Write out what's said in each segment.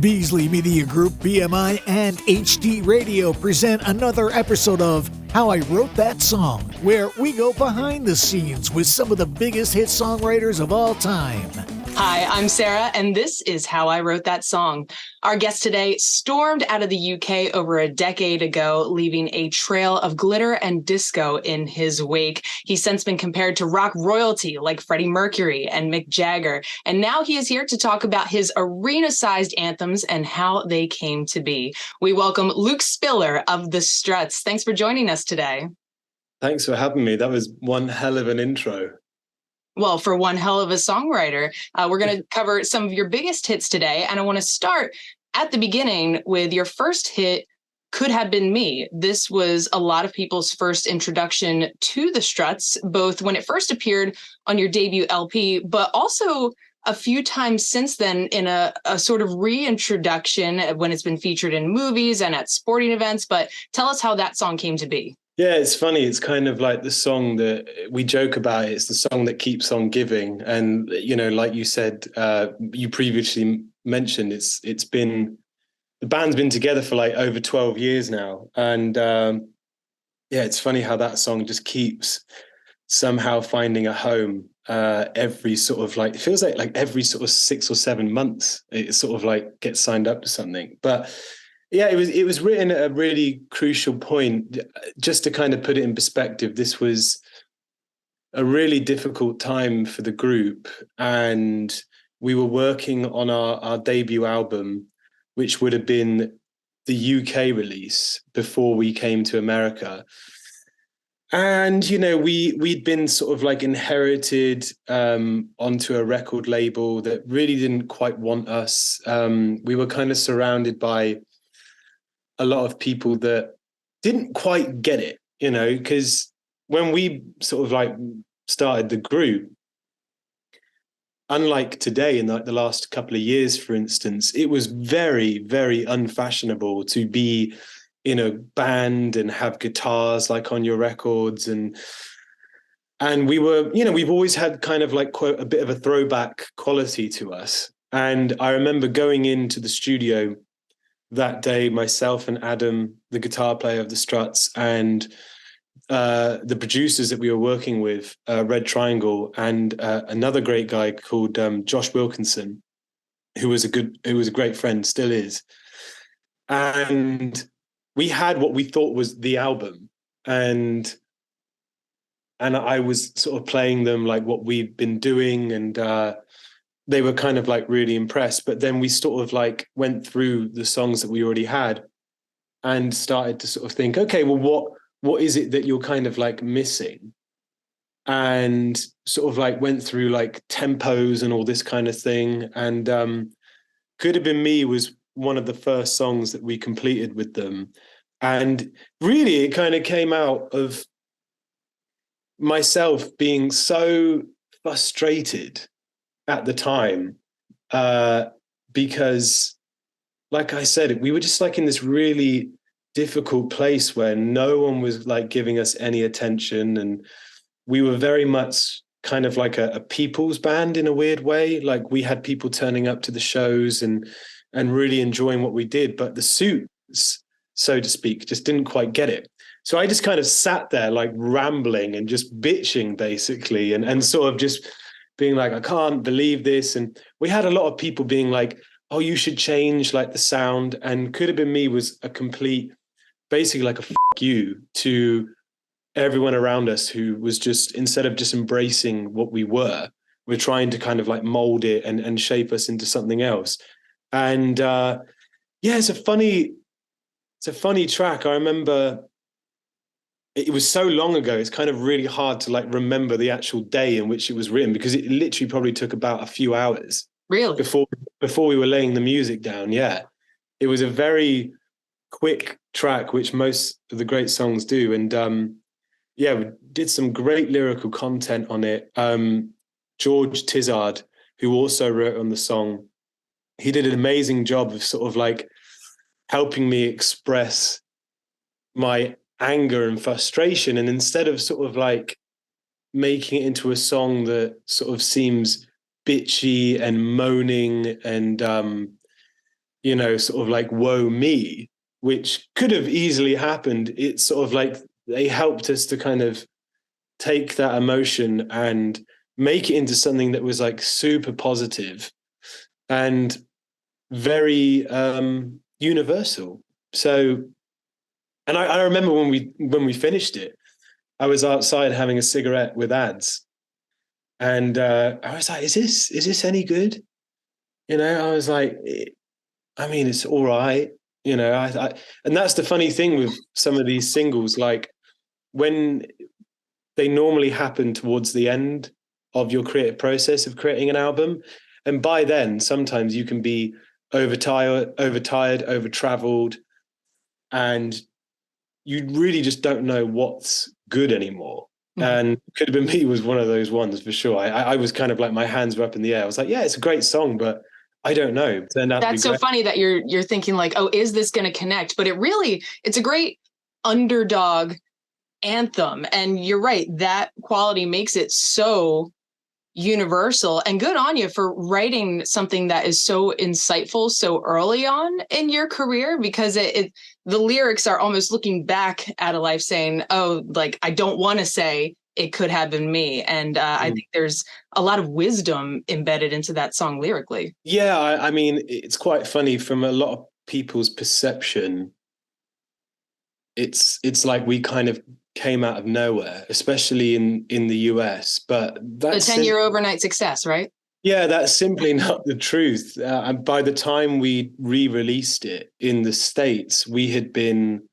Beasley Media Group, BMI, and HD Radio present another episode of How I Wrote That Song, where we go behind the scenes with some of the biggest hit songwriters of all time. Hi, I'm Sarah, and this is How I Wrote That Song. Our guest today stormed out of the UK over a decade ago, leaving a trail of glitter and disco in his wake. He's since been compared to rock royalty like Freddie Mercury and Mick Jagger, and now he is here to talk about his arena-sized anthems and how they came to be. We welcome Luke Spiller of the Struts. Thanks for joining us today. Thanks for having me. That was one hell of an intro. Well, for one hell of a songwriter, we're going to cover some of your biggest hits today. And I want to start at the beginning with your first hit, Could Have Been Me. This was a lot of people's first introduction to the Struts, both when it first appeared on your debut LP, but also a few times since then in a sort of reintroduction when it's been featured in movies and at sporting events. But tell us how that song came to be. Yeah, it's funny. It's kind of like the song that we joke about. It's the song that keeps on giving. And, you know, like you said, you previously mentioned, it's been, the band's been together for like over 12 years now. And yeah, it's funny how that song just keeps somehow finding a home every sort of like, it feels like every sort of 6 or 7 months, it sort of like gets signed up to something. But yeah, it was written at a really crucial point. Just to kind of put it in perspective, this was a really difficult time for the group, and we were working on our debut album, which would have been the UK release before we came to America. And, you know, we'd been sort of like inherited onto a record label that really didn't quite want us. We were kind of surrounded by a lot of people that didn't quite get it, you know, because when we sort of like started the group, unlike today in like the last couple of years, for instance, it was very, very unfashionable to be in a band and have guitars like on your records. And we were, you know, we've always had kind of like, quote, a bit of a throwback quality to us. And I remember going into the studio that day, myself and Adam, the guitar player of the Struts, and the producers that we were working with, Red Triangle, and another great guy called Josh Wilkinson, who was a great friend, still is. And we had what we thought was the album, and I was sort of playing them like what we'd been doing, and they were kind of like really impressed. But then we sort of like went through the songs that we already had and started to sort of think, okay, well, what is it that you're kind of like missing? And sort of like went through like tempos and all this kind of thing. And Could Have Been Me was one of the first songs that we completed with them. And really it kind of came out of myself being so frustrated at the time, because, like I said, we were just like in this really difficult place where no one was like giving us any attention, and we were very much kind of like a people's band in a weird way. Like we had people turning up to the shows and really enjoying what we did, but the suits, so to speak, just didn't quite get it. So I just kind of sat there like rambling and just bitching basically, and sort of just being like, I can't believe this. And we had a lot of people being like, oh, you should change like the sound. And Could Have Been Me was a complete, basically like a fuck you to everyone around us, who was just, instead of just embracing what we're trying to kind of like mold it and shape us into something else. And yeah, it's a funny track. I remember it was so long ago, it's kind of really hard to like remember the actual day in which it was written, because it literally probably took about a few hours. Really? Before we were laying the music down. Yeah. It was a very quick track, which most of the great songs do. And yeah, we did some great lyrical content on it. George Tizard, who also wrote on the song, he did an amazing job of sort of like helping me express my anger and frustration. And instead of sort of like making it into a song that sort of seems bitchy and moaning and sort of like woe me, which could have easily happened. It's sort of like they helped us to kind of take that emotion and make it into something that was like super positive and very universal. So, and I remember when we finished it, I was outside having a cigarette with Ads, and I was like, "Is this any good?" I was like, "I mean, it's all right." And that's the funny thing with some of these singles, like when they normally happen towards the end of your creative process of creating an album, and by then sometimes you can be overtired, over-traveled, and you really just don't know what's good anymore. And Could Have Been Me was one of those ones for sure. I was kind of like, my hands were up in the air. I was like, yeah, it's a great song, but I don't know. It turned out That's to be so funny that you're thinking like, oh, is this going to connect? But it's a great underdog anthem. And you're right, that quality makes it so universal. And good on you for writing something that is so insightful so early on in your career, because the lyrics are almost looking back at a life saying, oh, like, I don't want to say it could have been me. And I think there's a lot of wisdom embedded into that song lyrically. Yeah, I mean, it's quite funny from a lot of people's perception. It's like we kind of came out of nowhere, especially in the US. But that's the 10-year overnight success, right? Yeah, that's simply not the truth. And by the time we re-released it in the States, we had been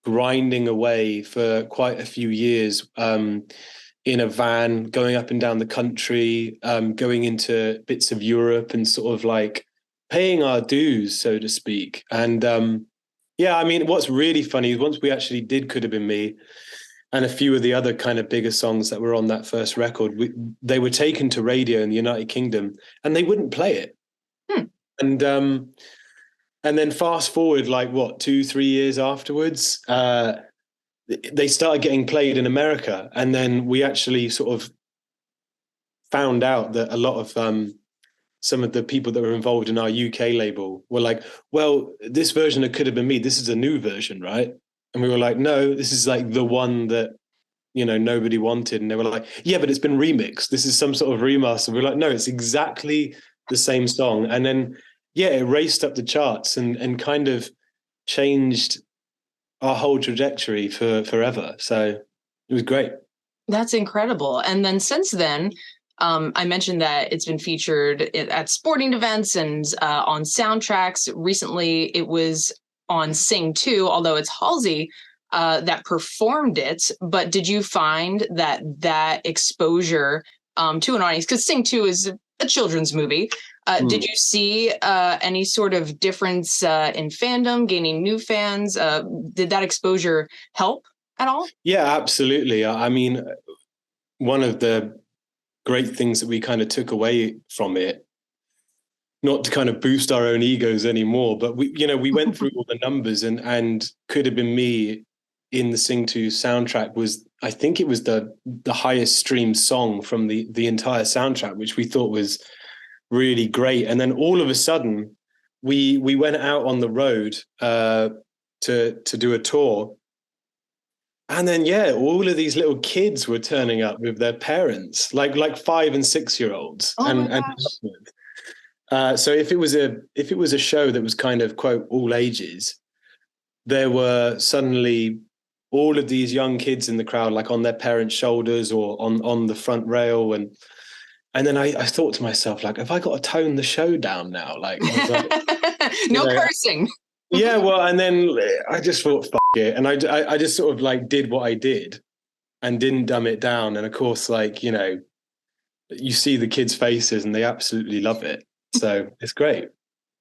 grinding away for quite a few years in a van, going up and down the country, going into bits of Europe and sort of like paying our dues, so to speak. And yeah, I mean, what's really funny is once we actually did Could Have Been Me and a few of the other kind of bigger songs that were on that first record, they were taken to radio in the United Kingdom and they wouldn't play it. And then fast forward, like what, 2-3 years afterwards, they started getting played in America. And then we actually sort of found out that a lot of some of the people that were involved in our UK label were like, well, this version of Could Have Been Me, this is a new version, right? And we were like, no, this is like the one that, nobody wanted. And they were like, yeah, but it's been remixed. This is some sort of remaster. We're like, no, it's exactly the same song. And then, yeah, it raced up the charts and kind of changed our whole trajectory for forever. So it was great. That's incredible. And then since then, I mentioned that it's been featured at sporting events and on soundtracks. Recently, it was on Sing 2, although it's Halsey that performed it. But did you find that exposure to an audience, because Sing 2 is a children's movie, did you see any sort of difference in fandom, gaining new fans? Did that exposure help at all? Yeah, absolutely. I mean, one of the great things that we kind of took away from it, not to kind of boost our own egos anymore, but we went through all the numbers and Could Have Been Me in the Sing 2 soundtrack was, I think it was the highest streamed song from the entire soundtrack, which we thought was really great. And then all of a sudden we went out on the road to do a tour. And then, yeah, all of these little kids were turning up with their parents, like 5 and 6 year olds. Oh my gosh. So if it was a show that was kind of quote all ages, there were suddenly all of these young kids in the crowd, like on their parents' shoulders or on the front rail, and then I thought to myself, like, have I got to tone the show down now? Like, no cursing. Yeah, well, and then I just thought, fuck it, and I just sort of like did what I did and didn't dumb it down. And of course, like, you see the kids' faces and they absolutely love it. So it's great.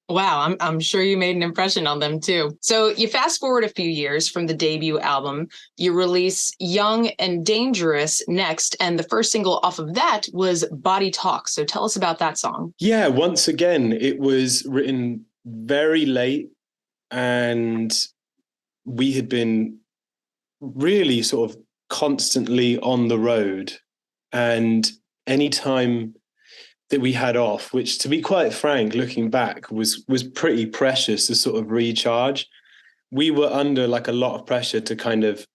Wow, I'm sure you made an impression on them too. So you fast forward a few years from the debut album, you release Young and Dangerous next, and the first single off of that was Body Talk. So tell us about that song. Yeah, once again, it was written very late, and we had been really sort of constantly on the road. And anytime that we had off, which, to be quite frank, looking back, was pretty precious to sort of recharge. We were under like a lot of pressure to kind of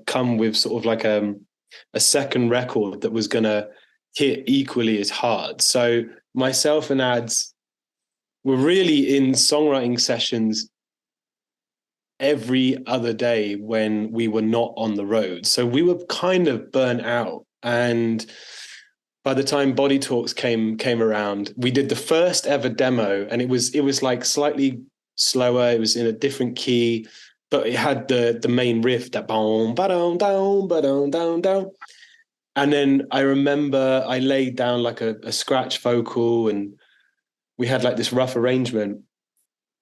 come with sort of like a second record that was going to hit equally as hard. So myself and Ads were really in songwriting sessions every other day when we were not on the road. So we were kind of burnt out. And by the time Body Talks came around, we did the first ever demo, and it was like slightly slower. It was in a different key, but it had the main riff, that boom, ba-dum, down, ba-dum, down, down. And then I remember I laid down like a scratch vocal, and we had like this rough arrangement.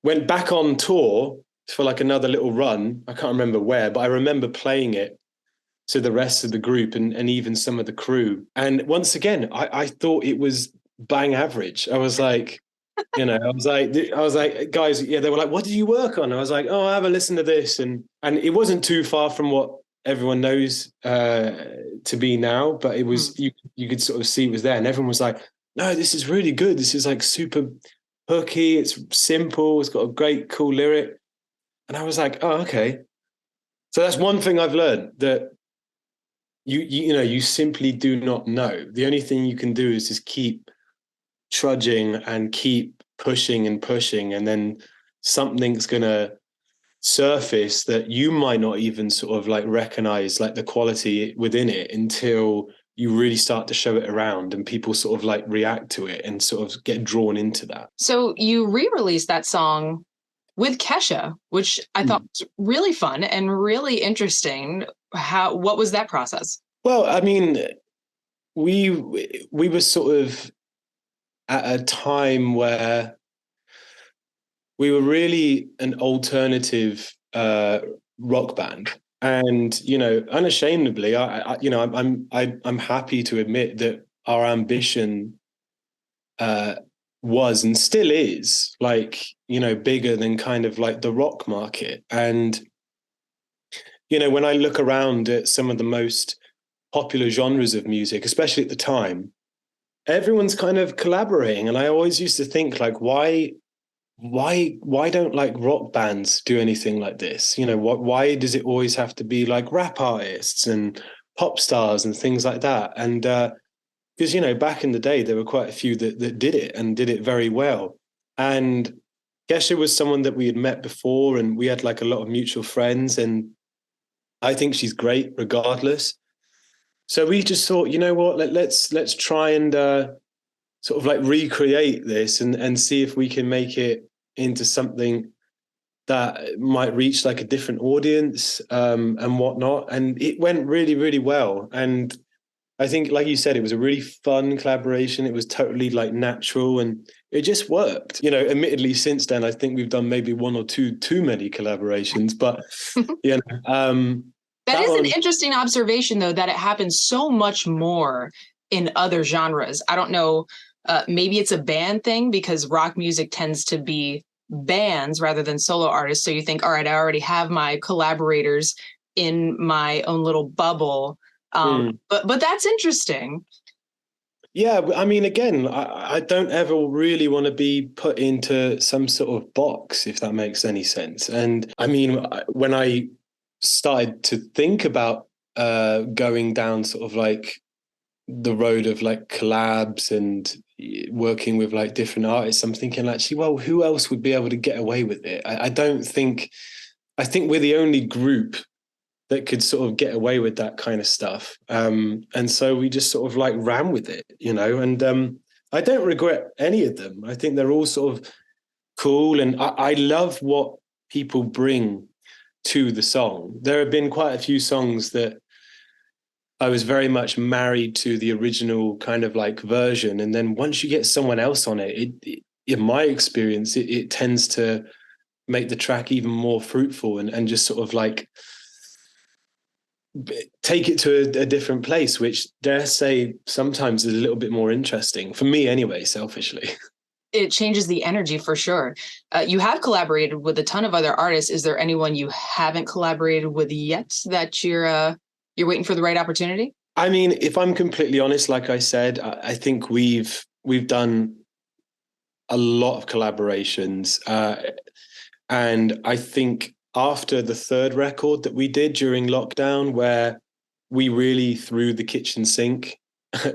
Went back on tour for like another little run. I can't remember where, but I remember playing it to the rest of the group and even some of the crew. And once again, I thought it was bang average. I was like, I was like, guys, yeah, they were like, what did you work on? I was like, oh, I have a listen to this. And it wasn't too far from what everyone knows to be now, but it was, you could sort of see it was there. And everyone was like, no, this is really good. This is like super hooky. It's simple. It's got a great, cool lyric. And I was like, oh, okay. So that's one thing I've learned, that you simply do not know. The only thing you can do is just keep trudging and keep pushing and pushing, and then something's gonna surface that you might not even sort of like recognize like the quality within it until you really start to show it around and people sort of like react to it and sort of get drawn into that. So you re-released that song with Kesha, which I thought was really fun and really interesting. What was that process? Well, I mean, we were sort of at a time where we were really an alternative rock band, and unashamedly, I'm happy to admit that our ambition was and still is like bigger than kind of like the rock market. And when I look around at some of the most popular genres of music, especially at the time, everyone's kind of collaborating. And I always used to think like, why don't like rock bands do anything like this? Why does it always have to be like rap artists and pop stars and things like that? And because back in the day there were quite a few that did it and did it very well. And Kesha was someone that we had met before, and we had like a lot of mutual friends, and I think she's great regardless. So we just thought, you know what, let's try and sort of like recreate this and see if we can make it into something that might reach like a different audience and whatnot. And it went really, really well. And I think, like you said, it was a really fun collaboration. It was totally like natural, and it just worked. Admittedly, since then, I think we've done maybe one or two too many collaborations, but that is an interesting observation, though, that it happens so much more in other genres. I don't know. Maybe it's a band thing, because rock music tends to be bands rather than solo artists. So you think, all right, I already have my collaborators in my own little bubble. But that's interesting. Yeah, I mean, again, I don't ever really want to be put into some sort of box, if that makes any sense. And I mean, when I started to think about going down sort of like the road of like collabs and working with like different artists, I'm thinking actually, well, who else would be able to get away with it? I think we're the only group that could sort of get away with that kind of stuff. And so we just sort of like ran with it, and I don't regret any of them. I think they're all sort of cool. And I love what people bring to the song. There have been quite a few songs that I was very much married to the original kind of like version. And then once you get someone else on it, in my experience, it tends to make the track even more fruitful and just sort of like take it to a different place, which, dare say, sometimes is a little bit more interesting for me anyway, selfishly. It changes the energy for sure. You have collaborated with a ton of other artists. Is there anyone you haven't collaborated with yet that you're waiting for the right opportunity? I mean, if I'm completely honest, like I said, I think we've we've done a lot of collaborations. And I think after the third record that we did during lockdown, where we really threw the kitchen sink,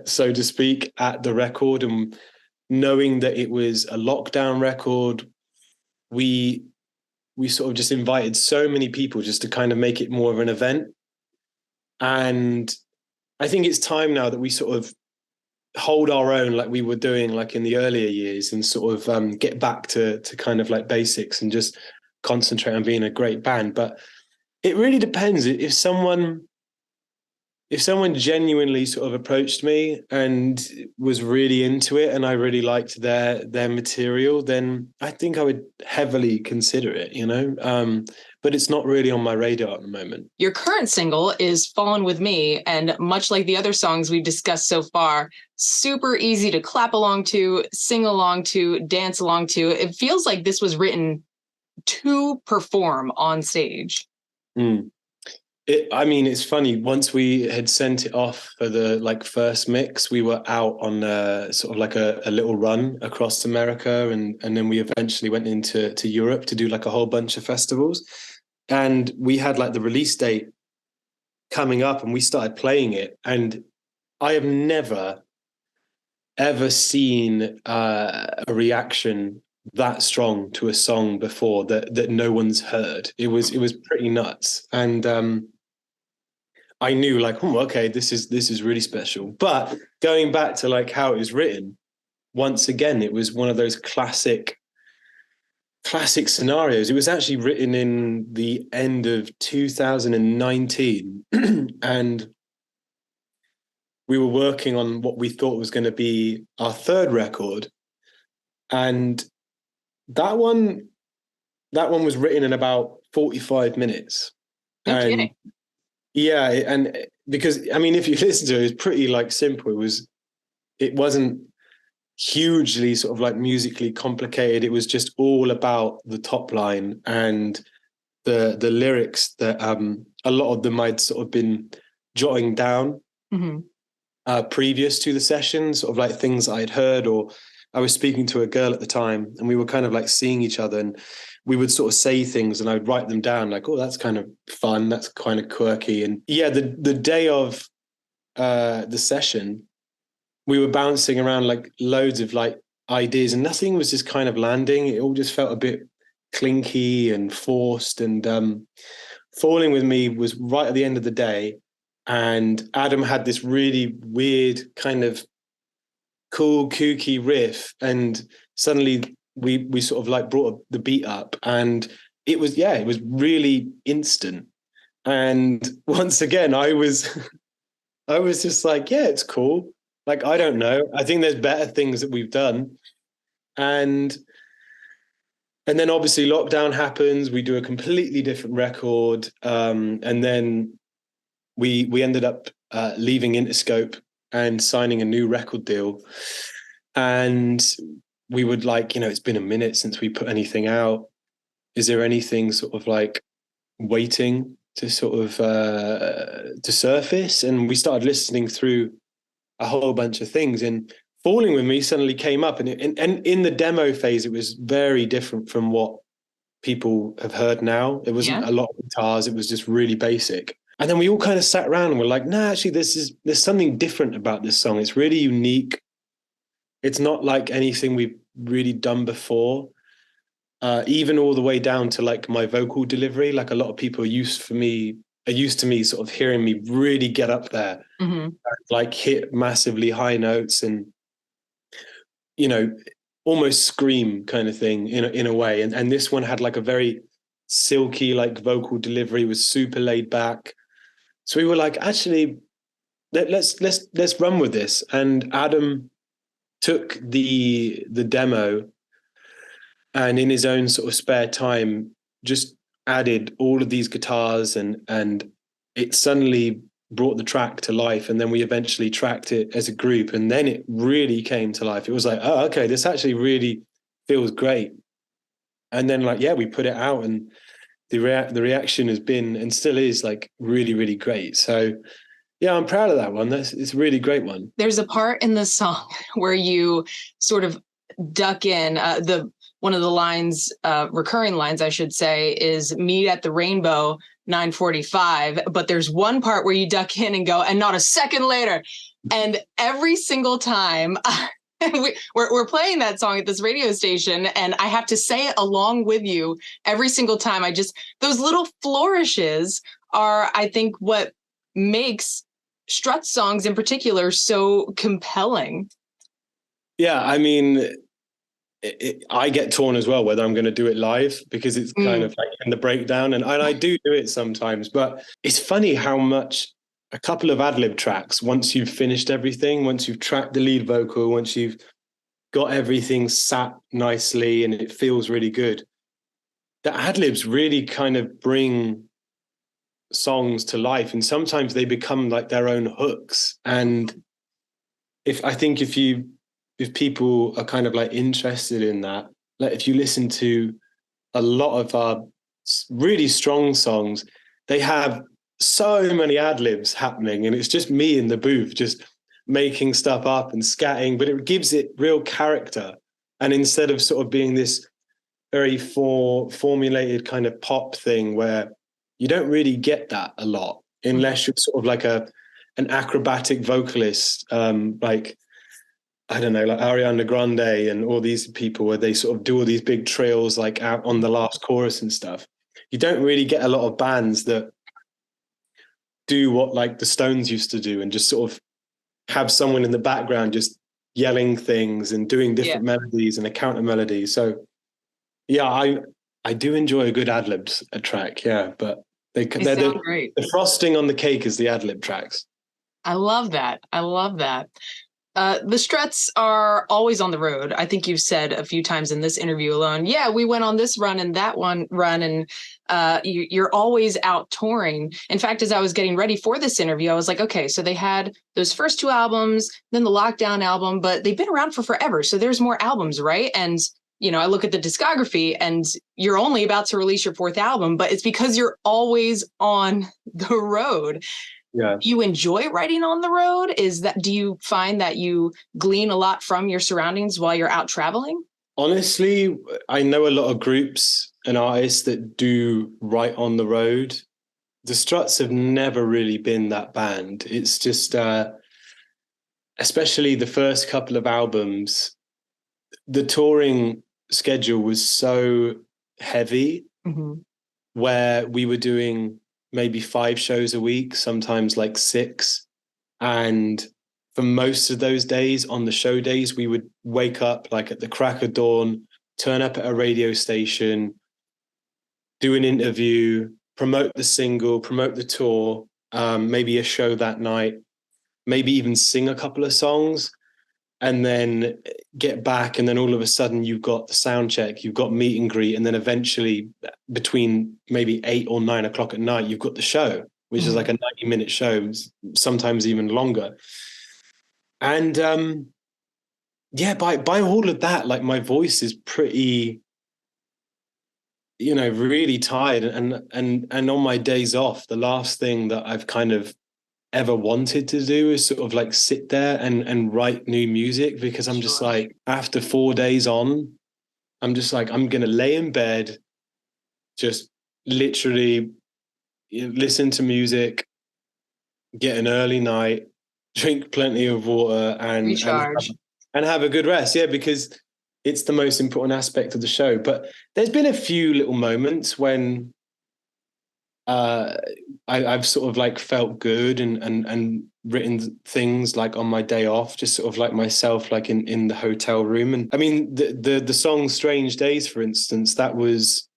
so to speak, at the record, and knowing that it was a lockdown record, we sort of just invited so many people just to kind of make it more of an event. And I think it's time now that we sort of hold our own like we were doing like in the earlier years, and sort of get back to kind of like basics and just concentrate on being a great band. But it really depends. If someone genuinely sort of approached me and was really into it, and I really liked their material, then I think I would heavily consider it, you know. But it's not really on my radar at the moment. Your current single is Fallen With Me, and much like the other songs we've discussed so far, super easy to clap along to, sing along to, dance along to. It feels like this was written to perform on stage. I mean, it's funny. Once we had sent it off for the like first mix, we were out on sort of like a little run across America, and then we eventually went into Europe to do like a whole bunch of festivals. And we had like the release date coming up, and we started playing it. And I have never, ever seen a reaction that strong to a song before that no one's heard. It was pretty nuts. And I knew like, oh, okay, this is really special. But going back to like how it was written, once again, it was one of those classic scenarios. It was actually written in the end of 2019 and we were working on what we thought was going to be our third record, and that one was written in about 45 minutes. No kidding. Yeah, and because I mean, if you listen to it, it's pretty like simple. It wasn't hugely sort of like musically complicated. It was just all about the top line and the lyrics that a lot of them I'd sort of been jotting down previous to the session, sort of like things I'd heard, or I was speaking to a girl at the time and we were kind of like seeing each other, and we would sort of say things and I would write them down like, oh, that's kind of fun, that's kind of quirky. And yeah, the day of the session, we were bouncing around like loads of like ideas, and nothing was just kind of landing. It all just felt a bit clinky and forced. And Falling With Me was right at the end of the day, and Adam had this really weird kind of cool, kooky riff, and suddenly we sort of like brought the beat up, and it was really instant. And once again, I was just like, yeah, it's cool. Like, I don't know. I think there's better things that we've done. And then obviously lockdown happens. We do a completely different record. And then we ended up leaving Interscope and signing a new record deal. And we would like, it's been a minute since we put anything out. Is there anything sort of like waiting to sort of to surface? And we started listening through a whole bunch of things, and Falling With Me suddenly came up, and in the demo phase, it was very different from what people have heard now. It wasn't a lot of guitars. It was just really basic. And then we all kind of sat around and were like, nah, actually, there's something different about this song. It's really unique. It's not like anything we've really done before. Even all the way down to like my vocal delivery. Like a lot of people are used to me sort of hearing me really get up there, like hit massively high notes and, almost scream kind of thing in a way. And this one had like a very silky, like vocal delivery, was super laid back. So we were like, actually, let's run with this. And Adam took the demo and in his own sort of spare time, just added all of these guitars, and it suddenly brought the track to life. And then we eventually tracked it as a group, and then it really came to life. It was like, oh, okay, this actually really feels great. And then we put it out, and the reaction has been and still is like really, really great. So Yeah, I'm proud of that one. It's a really great one. There's a part in the song where you sort of duck in. The one of the lines, recurring lines, I should say, is "Meet at the Rainbow, 9:45." But there's one part where you duck in and go, "And not a second later." And every single time we're playing that song at this radio station, and I have to say it along with you every single time. Those little flourishes are, I think, what makes Struts songs in particular so compelling. Yeah, I mean, I get torn as well whether I'm going to do it live, because it's kind of like in the breakdown, and I do it sometimes. But it's funny how much a couple of ad-lib tracks, once you've finished everything, once you've tracked the lead vocal, once you've got everything sat nicely and it feels really good, the ad-libs really kind of bring songs to life, and sometimes they become like their own hooks. And if people are kind of like interested in that, like if you listen to a lot of our really strong songs, they have so many ad-libs happening, and it's just me in the booth just making stuff up and scatting, but it gives it real character. And instead of sort of being this very formulated kind of pop thing where you don't really get that a lot unless you're sort of like an acrobatic vocalist, like, I don't know, like Ariana Grande and all these people where they sort of do all these big trills like out on the last chorus and stuff. You don't really get a lot of bands that do what like the Stones used to do and just sort of have someone in the background just yelling things and doing different melodies and a counter melody. So yeah, I do enjoy a good ad-libs a track, yeah, but they're great. The frosting on the cake is the ad-lib tracks. I love that. I love that. The Struts are always on the road. I think you've said a few times in this interview alone, yeah, we went on this run and that one run, and you're always out touring. In fact, as I was getting ready for this interview, I was like, okay, so they had those first two albums, then the Lockdown album, but they've been around for forever. So there's more albums, right? And I look at the discography and you're only about to release your fourth album, but it's because you're always on the road. Yeah. Do you enjoy writing on the road? Do you find that you glean a lot from your surroundings while you're out traveling? Honestly, I know a lot of groups and artists that do write on the road. The Struts have never really been that band. It's just, especially the first couple of albums, the touring schedule was so heavy, where we were doing maybe 5 shows a week, sometimes like 6. And for most of those days, on the show days, we would wake up like at the crack of dawn, turn up at a radio station, do an interview, promote the single, promote the tour, maybe a show that night, maybe even sing a couple of songs, and then get back. And then all of a sudden you've got the sound check, you've got meet and greet. And then eventually between maybe 8 or 9 o'clock at night, you've got the show, which is like a 90-minute show, sometimes even longer. And by all of that, like my voice is pretty, really tired. And on my days off, the last thing that I've kind of ever wanted to do is sort of like sit there and write new music, because I'm just like, after 4 days on, I'm just like, I'm gonna lay in bed, just literally listen to music, get an early night, drink plenty of water, and recharge and have a good rest. Yeah, because it's the most important aspect of the show. But there's been a few little moments when I've sort of like felt good and written things like on my day off, just sort of like myself, like in the hotel room. And I mean, the song Strange Days, for instance, that was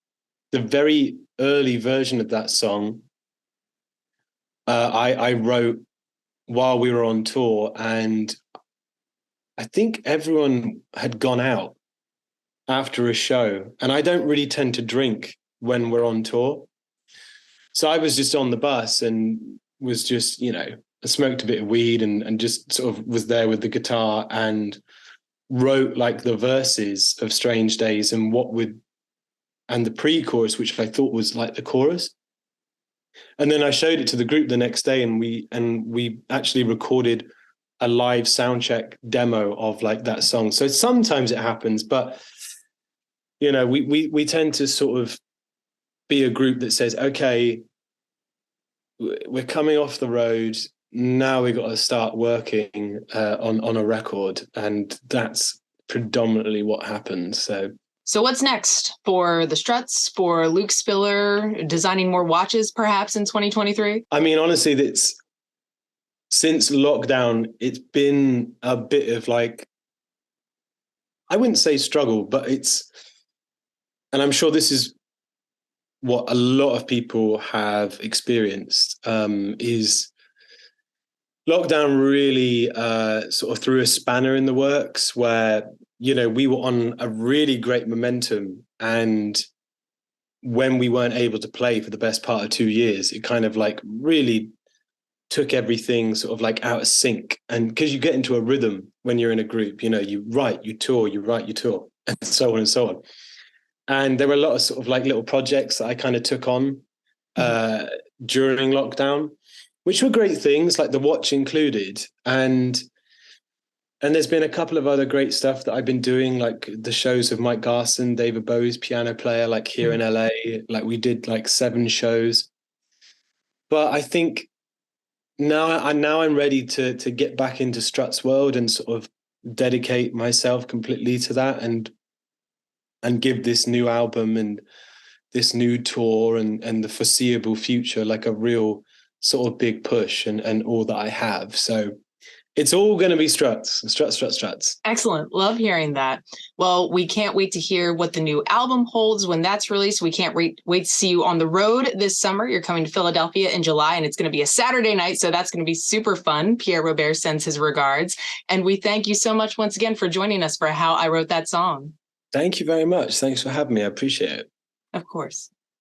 the very early version of that song. I wrote while we were on tour, and I think everyone had gone out after a show, and I don't really tend to drink when we're on tour. So I was just on the bus and was just, I smoked a bit of weed and just sort of was there with the guitar and wrote like the verses of Strange Days and the pre-chorus, which I thought was like the chorus. And then I showed it to the group the next day, and we actually recorded a live sound check demo of like that song. So sometimes it happens, but you know, we tend to sort of be a group that says, okay, we're coming off the road. Now we got to start working on a record. And that's predominantly what happened. So what's next for the Struts, for Luke Spiller, designing more watches perhaps in 2023? I mean, honestly, since lockdown, it's been a bit of like, I wouldn't say struggle, but and I'm sure this is what a lot of people have experienced, is lockdown really sort of threw a spanner in the works where, you know, we were on a really great momentum. And when we weren't able to play for the best part of 2 years, it kind of like really took everything sort of like out of sync. And because you get into a rhythm when you're in a group, you know, you write, you tour, you write, you tour, and so on and so on. And there were a lot of sort of like little projects that I kind of took on during lockdown, which were great things, like the watch included. And there's been a couple of other great stuff that I've been doing, like the shows of Mike Garson, David Bowie's piano player, like here in LA. Like we did like 7 shows. But I think now I'm ready to get back into Struts world and sort of dedicate myself completely to that and give this new album and this new tour and the foreseeable future like a real sort of big push and all that I have. So it's all going to be Struts. Excellent. Love hearing that. Well, we can't wait to hear what the new album holds when that's released. We can't wait to see you on the road this summer. You're coming to Philadelphia in July, and it's going to be a Saturday night, so that's going to be super fun. Pierre Robert sends his regards. And we thank you so much once again for joining us for How I Wrote That Song. Thank you very much. Thanks for having me. I appreciate it. Of course.